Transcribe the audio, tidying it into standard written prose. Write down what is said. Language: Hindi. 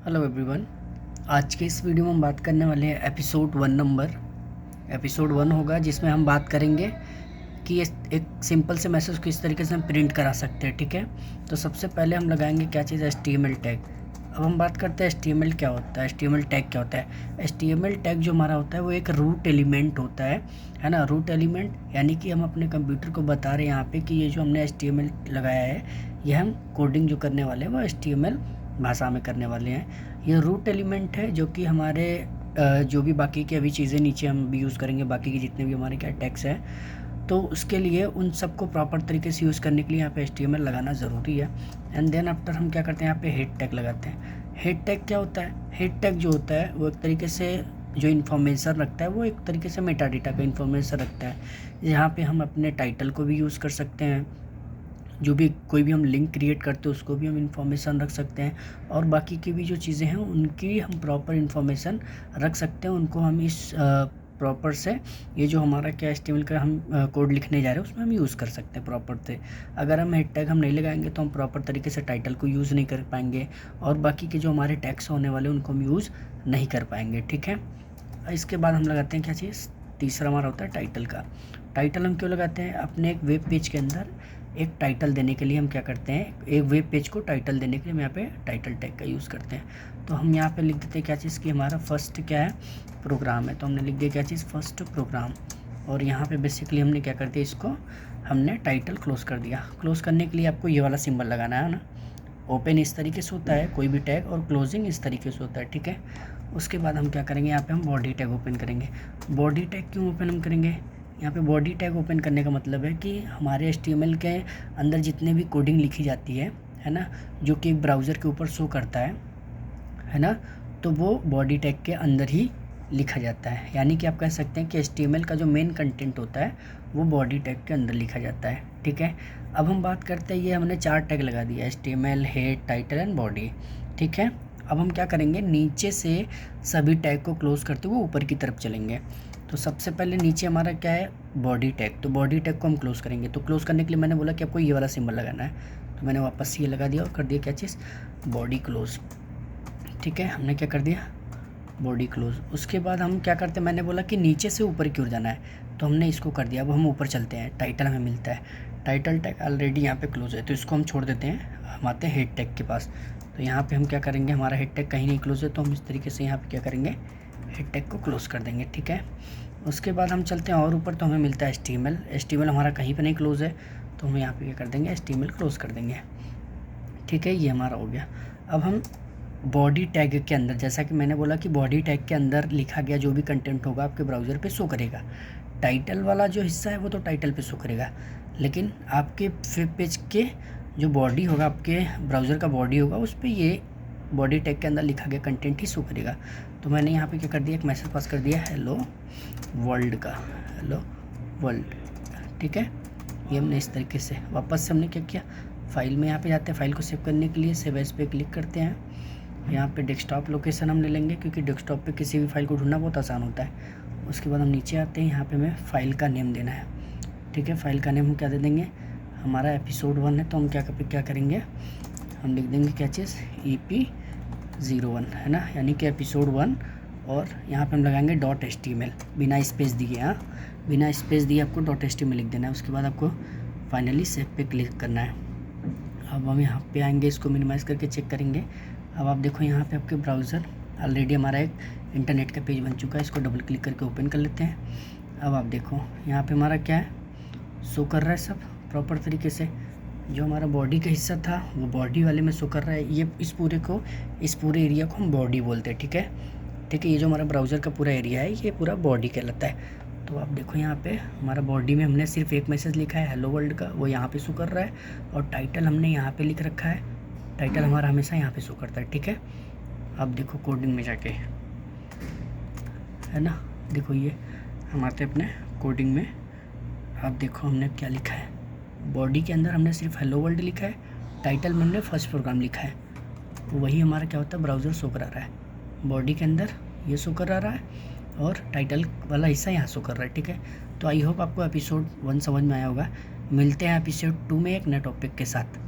Hello everyone. आज के इस वीडियो में हम बात करने वाले हैं एपिसोड 1 होगा, जिसमें हम बात करेंगे कि एक सिंपल से मैसेज को इस तरीके से हम प्रिंट करा सकते हैं। ठीक है, तो सबसे पहले हम लगाएंगे क्या चीज़, HTML टैग। अब हम बात करते हैं HTML क्या होता है, HTML टैग क्या होता है। HTML टैग जो हमारा होता है वो एक रूट एलिमेंट होता है ना। रूट एलिमेंट यानी कि हम अपने कंप्यूटर को बता रहे हैं यहाँ पे कि ये जो हमने HTML लगाया है, ये हम कोडिंग जो करने वाले हैं वो HTML भाषा में करने वाले हैं। ये रूट एलिमेंट है जो कि हमारे जो भी बाकी की अभी चीज़ें नीचे हम भी यूज़ करेंगे, बाकी के जितने भी हमारे क्या टैग्स हैं, तो उसके लिए उन सबको प्रॉपर तरीके से यूज़ करने के लिए यहाँ पे HTML लगाना ज़रूरी है। एंड देन आफ्टर हम क्या करते हैं, यहाँ पे हेड टैग लगाते हैं। हेड टैग क्या होता है, हेड टैग जो होता है वो एक तरीके से जो इन्फॉर्मेशन रखता है, वो एक तरीके से मेटा डेटा का इन्फॉर्मेशन रखता है। यहाँ पे हम अपने टाइटल को भी यूज़ कर सकते हैं, जो भी कोई भी हम लिंक क्रिएट करते हैं उसको भी हम इंफॉर्मेशन रख सकते हैं, और बाकी की भी जो चीज़ें हैं उनकी हम प्रॉपर इंफॉर्मेशन रख सकते हैं। उनको हम इस प्रॉपर से ये जो हमारा क्या HTML का हम कोड लिखने जा रहे हैं उसमें हम यूज़ कर सकते हैं प्रॉपर से। अगर हम हेड टैग हम नहीं लगाएंगे तो हम प्रॉपर तरीके से टाइटल को यूज़ नहीं कर पाएंगे, और बाकी के जो हमारे टैग्स होने वाले उनको हम यूज़ नहीं कर पाएंगे। ठीक है, इसके बाद हम लगाते हैं क्या चीज़, तीसरा हमारा होता है टाइटल का। टाइटल हम क्यों लगाते हैं, अपने एक वेब पेज के अंदर एक टाइटल देने के लिए हम क्या करते हैं, एक वेब पेज को टाइटल देने के लिए हम यहाँ पे टाइटल टैग का यूज़ करते हैं। तो हम यहाँ पे लिख देते हैं क्या चीज़ कि हमारा फर्स्ट क्या है, प्रोग्राम है। तो हमने लिख दिया क्या चीज़, फर्स्ट प्रोग्राम। और यहाँ पे बेसिकली हमने क्या कर दिया, इसको हमने टाइटल क्लोज़ कर दिया। क्लोज़ करने के लिए आपको ये वाला सिंबल लगाना है ना। ओपन इस तरीके से होता है कोई भी टैग, और क्लोजिंग इस तरीके से होता है। ठीक है, उसके बाद हम क्या करेंगे, यहाँ पे हम बॉडी टैग ओपन करेंगे। बॉडी टैग क्यों ओपन हम करेंगे, यहाँ पे बॉडी टैग ओपन करने का मतलब है कि हमारे HTML के अंदर जितने भी कोडिंग लिखी जाती है ना, जो कि ब्राउज़र के ऊपर शो करता है ना, तो वो बॉडी टैग के अंदर ही लिखा जाता है। यानी कि आप कह सकते हैं कि HTML का जो मेन कंटेंट होता है वो बॉडी टैग के अंदर लिखा जाता है। ठीक है, अब हम बात करते हैं, ये हमने 4 टैग लगा दिया, HTML, head, title and body. ठीक है, अब हम क्या करेंगे, नीचे से सभी टैग को क्लोज़ करते हुए ऊपर की तरफ चलेंगे। तो सबसे पहले नीचे हमारा क्या है, बॉडी टैग। तो बॉडी टैग को हम क्लोज़ करेंगे। तो क्लोज़ करने के लिए मैंने बोला कि आपको ये वाला सिंबल लगाना है, तो मैंने वापस ये लगा दिया और कर दिया क्या चीज़, बॉडी क्लोज़। ठीक है, हमने क्या कर दिया, बॉडी क्लोज। उसके बाद हम क्या करते हैं, मैंने बोला कि नीचे से ऊपर की ओर जाना है, तो हमने इसको कर दिया। अब हम ऊपर चलते हैं, टाइटल हमें मिलता है, टाइटल टैग ऑलरेडी यहाँ पे क्लोज है तो इसको हम छोड़ देते हैं। हम आते हैं हेड टैग के पास। तो यहाँ पे हम क्या करेंगे, हमारा हेड टैग कहीं नहीं क्लोज है तो हम इस तरीके से यहाँ पे क्या करेंगे, हेड टैग को क्लोज़ कर देंगे। ठीक है, उसके बाद हम चलते हैं और ऊपर, तो हमें मिलता है HTML हमारा कहीं पर नहीं क्लोज़ है, तो हम यहाँ पर क्या कर देंगे, HTML क्लोज़ कर देंगे। ठीक है, ये हमारा हो गया। अब हम बॉडी टैग के अंदर, जैसा कि मैंने बोला कि बॉडी टैग के अंदर लिखा गया जो भी कंटेंट होगा आपके ब्राउज़र पे शो करेगा। टाइटल वाला जो हिस्सा है वो तो टाइटल पे शो करेगा, लेकिन आपके वेब पेज के जो बॉडी होगा, आपके ब्राउज़र का बॉडी होगा, उस पर ये बॉडी टैग के अंदर लिखा गया कंटेंट ही शो करेगा। तो मैंने यहाँ पे क्या कर दिया, एक मैसेज पास कर दिया, हेलो वर्ल्ड का, हेलो वर्ल्ड। ठीक है, ये हमने इस तरीके से, वापस से हमने क्या किया, फाइल में यहाँ पे जाते हैं, फाइल को सेव करने के लिए सेव एज पे क्लिक करते हैं। यहाँ पे डेस्कटॉप लोकेशन हम ले लेंगे, क्योंकि डेस्कटॉप पे किसी भी फाइल को ढूंढना बहुत आसान होता है। उसके बाद हम नीचे आते हैं, यहाँ पे हमें फ़ाइल का नेम देना है। ठीक है, फ़ाइल का नेम हम क्या दे देंगे, हमारा एपिसोड 1 है तो हम क्या करेंगे, हम लिख देंगे क्या चीज़, EP01 है ना, यानी कि एपिसोड 1। और यहाँ पे हम लगाएंगे .html, बिना स्पेस दिए, हाँ बिना स्पेस दिए आपको .html लिख देना है। उसके बाद आपको फाइनली सेव पे क्लिक करना है। अब हम यहाँ पे आएंगे, इसको मिनिमाइज़ करके चेक करेंगे। अब आप देखो यहाँ पे आपके ब्राउज़र ऑलरेडी हमारा एक इंटरनेट का पेज बन चुका है, इसको डबल क्लिक करके ओपन कर लेते हैं। अब आप देखो यहाँ पे हमारा क्या है, शो कर रहा है सब प्रॉपर तरीके से। जो हमारा बॉडी का हिस्सा था वो बॉडी वाले में शो कर रहा है। ये इस पूरे एरिया को हम बॉडी बोलते हैं। ठीक है, ये जो हमारा ब्राउज़र का पूरा एरिया है ये पूरा बॉडी कहलाता है। तो आप देखो यहाँ पे हमारा बॉडी में हमने सिर्फ एक मैसेज लिखा है हेलो वर्ल्ड का, वो यहाँ पे शो कर रहा है, और टाइटल हमने यहाँ पे लिख रखा है, टाइटल हमारा हमेशा यहाँ पे शो करता है। ठीक है, अब देखो कोडिंग में जाके, है ना, देखो ये हम आते हैं अपने कोडिंग में। अब देखो हमने क्या लिखा है, बॉडी के अंदर हमने सिर्फ हेलो वर्ल्ड लिखा है, टाइटल में हमने फर्स्ट प्रोग्राम लिखा है, वही हमारा क्या होता है, ब्राउज़र शो करा रहा है। बॉडी के अंदर ये शो करा रहा है और टाइटल वाला हिस्सा यहाँ शो कर रहा है। ठीक है, तो आई होप आपको एपिसोड 1 समझ में आया होगा। मिलते हैं एपिसोड 2 में एक नए टॉपिक के साथ।